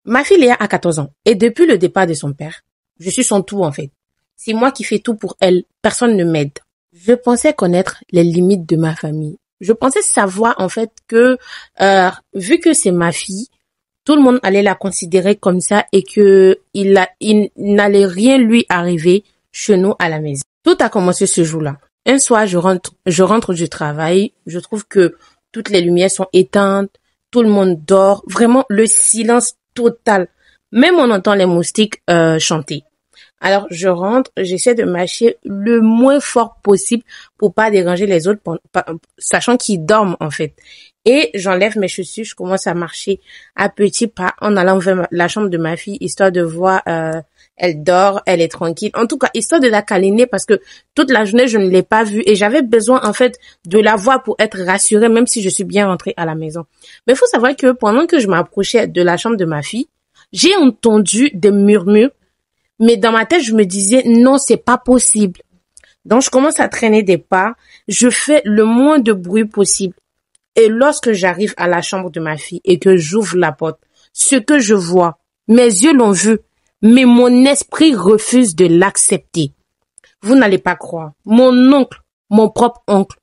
Ma fille Léa a 14 ans et depuis le départ de son père, je suis son tout en fait. C'est moi qui fais tout pour elle, personne ne m'aide. Je pensais connaître les limites de ma famille. Je pensais savoir en fait que vu que c'est ma fille, tout le monde allait la considérer comme ça et que il n'allait rien lui arriver chez nous à la maison. Tout a commencé ce jour-là. Un soir, je rentre du travail, je trouve que toutes les lumières sont éteintes, tout le monde dort, vraiment le silence total. Même on entend les moustiques chanter. Alors je rentre, j'essaie de mâcher le moins fort possible pour pas déranger les autres, sachant qu'ils dorment en fait. Et j'enlève mes chaussures, je commence à marcher à petits pas en allant vers la chambre de ma fille, histoire de voir, elle dort, elle est tranquille. En tout cas, histoire de la câliner parce que toute la journée, je ne l'ai pas vue et j'avais besoin en fait de la voir pour être rassurée, même si je suis bien rentrée à la maison. Mais il faut savoir que pendant que je m'approchais de la chambre de ma fille, j'ai entendu des murmures, mais dans ma tête, je me disais non, c'est pas possible. Donc, je commence à traîner des pas, je fais le moins de bruit possible. Et lorsque j'arrive à la chambre de ma fille et que j'ouvre la porte, ce que je vois, mes yeux l'ont vu, mais mon esprit refuse de l'accepter. Vous n'allez pas croire. Mon oncle, mon propre oncle,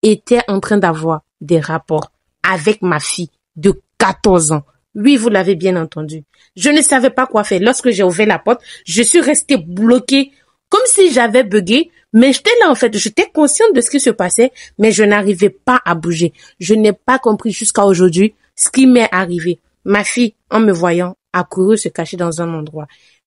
était en train d'avoir des rapports avec ma fille de 14 ans. Oui, vous l'avez bien entendu. Je ne savais pas quoi faire. Lorsque j'ai ouvert la porte, je suis restée bloquée, comme si j'avais bugué. Mais j'étais là en fait, j'étais consciente de ce qui se passait, mais je n'arrivais pas à bouger. Je n'ai pas compris jusqu'à aujourd'hui ce qui m'est arrivé. Ma fille, en me voyant, a couru se cacher dans un endroit.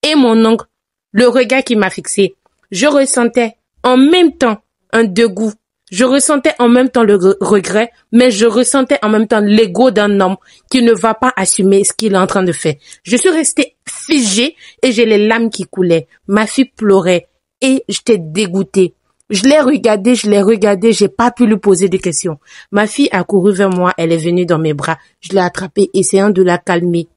Et mon oncle, le regard qui m'a fixé, je ressentais en même temps un dégoût. Je ressentais en même temps le regret, mais je ressentais en même temps l'ego d'un homme qui ne va pas assumer ce qu'il est en train de faire. Je suis restée figée et j'ai les larmes qui coulaient. Ma fille pleurait et j'étais dégoûtée. Je l'ai regardée, j'ai pas pu lui poser de questions. Ma fille a couru vers moi, elle est venue dans mes bras. Je l'ai attrapée, essayant de la calmer.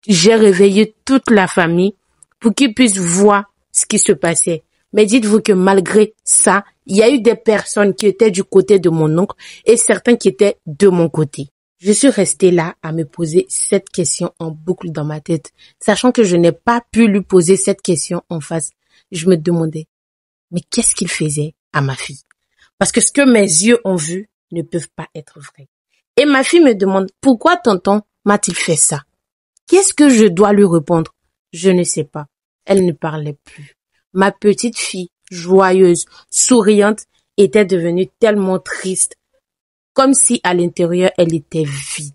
J'ai réveillé toute la famille pour qu'ils puissent voir ce qui se passait. Mais dites-vous que malgré ça, il y a eu des personnes qui étaient du côté de mon oncle et certains qui étaient de mon côté. Je suis restée là à me poser cette question en boucle dans ma tête, sachant que je n'ai pas pu lui poser cette question en face. Je me demandais, mais qu'est-ce qu'il faisait à ma fille? Parce que ce que mes yeux ont vu ne peuvent pas être vrai. Et ma fille me demande, pourquoi tonton m'a-t-il fait ça? Qu'est-ce que je dois lui répondre? Je ne sais pas. Elle ne parlait plus. Ma petite fille, joyeuse, souriante, était devenue tellement triste, comme si à l'intérieur elle était vide.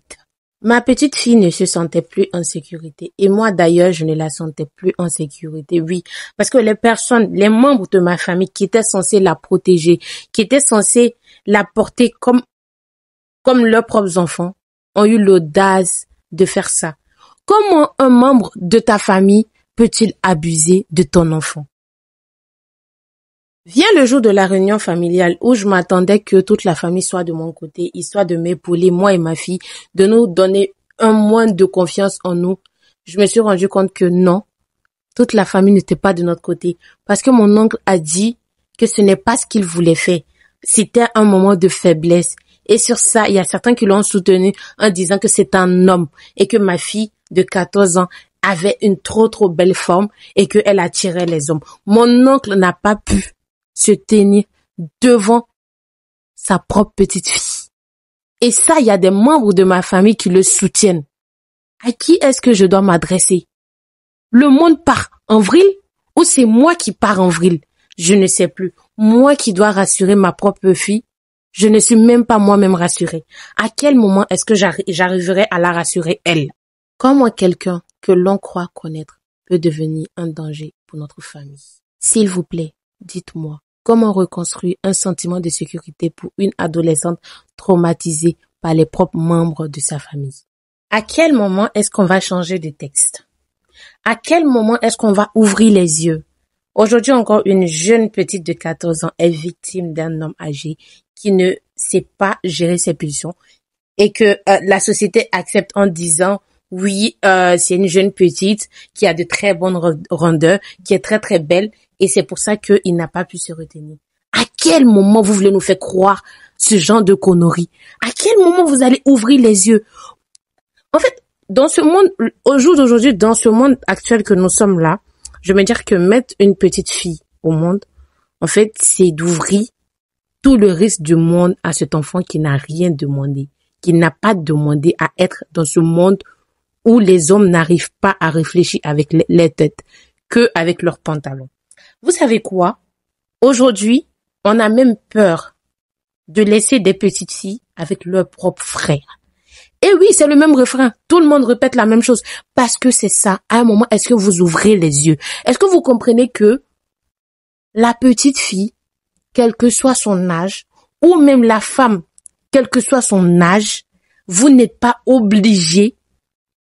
Ma petite fille ne se sentait plus en sécurité et moi d'ailleurs je ne la sentais plus en sécurité, oui, parce que les membres de ma famille qui étaient censés la protéger, qui étaient censés la porter comme leurs propres enfants, ont eu l'audace de faire ça. Comment un membre de ta famille peut-il abuser de ton enfant? Vient le jour de la réunion familiale où je m'attendais que toute la famille soit de mon côté, histoire de m'épauler, moi et ma fille, de nous donner un moins de confiance en nous. Je me suis rendu compte que non, toute la famille n'était pas de notre côté. Parce que mon oncle a dit que ce n'est pas ce qu'il voulait faire. C'était un moment de faiblesse. Et sur ça, il y a certains qui l'ont soutenu en disant que c'est un homme et que ma fille de 14 ans avait une trop belle forme et qu'elle attirait les hommes. Mon oncle n'a pas pu se tenir devant sa propre petite fille. Et ça, il y a des membres de ma famille qui le soutiennent. À qui est-ce que je dois m'adresser? Le monde part en vrille ou c'est moi qui pars en vrille? Je ne sais plus. Moi qui dois rassurer ma propre fille, je ne suis même pas moi-même rassurée. À quel moment est-ce que j'arriverai à la rassurer elle? Comment quelqu'un que l'on croit connaître peut devenir un danger pour notre famille? S'il vous plaît, dites-moi. Comment reconstruire un sentiment de sécurité pour une adolescente traumatisée par les propres membres de sa famille? À quel moment est-ce qu'on va changer de texte? À quel moment est-ce qu'on va ouvrir les yeux? Aujourd'hui encore, une jeune petite de 14 ans est victime d'un homme âgé qui ne sait pas gérer ses pulsions et que la société accepte en disant oui, c'est une jeune petite qui a de très bonnes rondeurs, qui est très belle et c'est pour ça qu'il n'a pas pu se retenir. À quel moment vous voulez nous faire croire ce genre de conneries? À quel moment vous allez ouvrir les yeux? En fait, dans ce monde, au jour d'aujourd'hui, dans ce monde actuel que nous sommes là, je veux dire que mettre une petite fille au monde, en fait, c'est d'ouvrir tout le risque du monde à cet enfant qui n'a rien demandé, qui n'a pas demandé à être dans ce monde où les hommes n'arrivent pas à réfléchir avec les têtes, que avec leurs pantalons. Vous savez quoi? Aujourd'hui, on a même peur de laisser des petites filles avec leurs propres frères. Et oui, c'est le même refrain. Tout le monde répète la même chose. Parce que c'est ça. À un moment, est-ce que vous ouvrez les yeux? Est-ce que vous comprenez que la petite fille, quel que soit son âge, ou même la femme, quel que soit son âge, vous n'êtes pas obligé,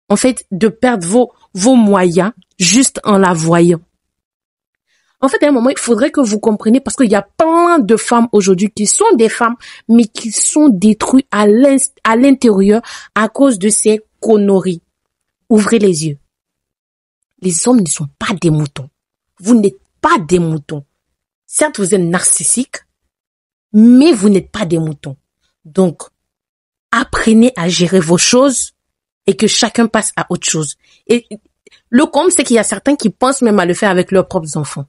en fait, de perdre vos moyens juste en la voyant. En fait, à un moment, il faudrait que vous compreniez parce qu'il y a plein de femmes aujourd'hui qui sont des femmes, mais qui sont détruites à l'intérieur à cause de ces conneries. Ouvrez les yeux. Les hommes ne sont pas des moutons. Vous n'êtes pas des moutons. Certes, vous êtes narcissique, mais vous n'êtes pas des moutons. Donc, apprenez à gérer vos choses et que chacun passe à autre chose. Et le comble, c'est qu'il y a certains qui pensent même à le faire avec leurs propres enfants.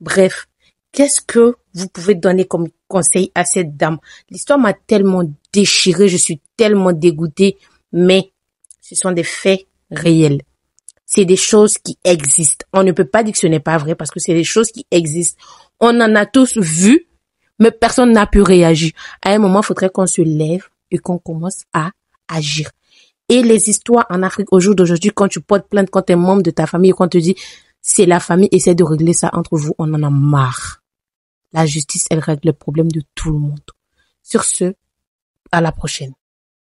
Bref, qu'est-ce que vous pouvez donner comme conseil à cette dame? L'histoire m'a tellement déchirée, je suis tellement dégoûtée, mais ce sont des faits réels. C'est des choses qui existent. On ne peut pas dire que ce n'est pas vrai parce que c'est des choses qui existent. On en a tous vu, mais personne n'a pu réagir. À un moment, il faudrait qu'on se lève et qu'on commence à agir. Et les histoires en Afrique au jour d'aujourd'hui, quand tu portes plainte contre un membre de ta famille et qu'on te dit c'est la famille, essaie de régler ça entre vous, on en a marre. La justice, elle règle le problème de tout le monde. Sur ce, à la prochaine.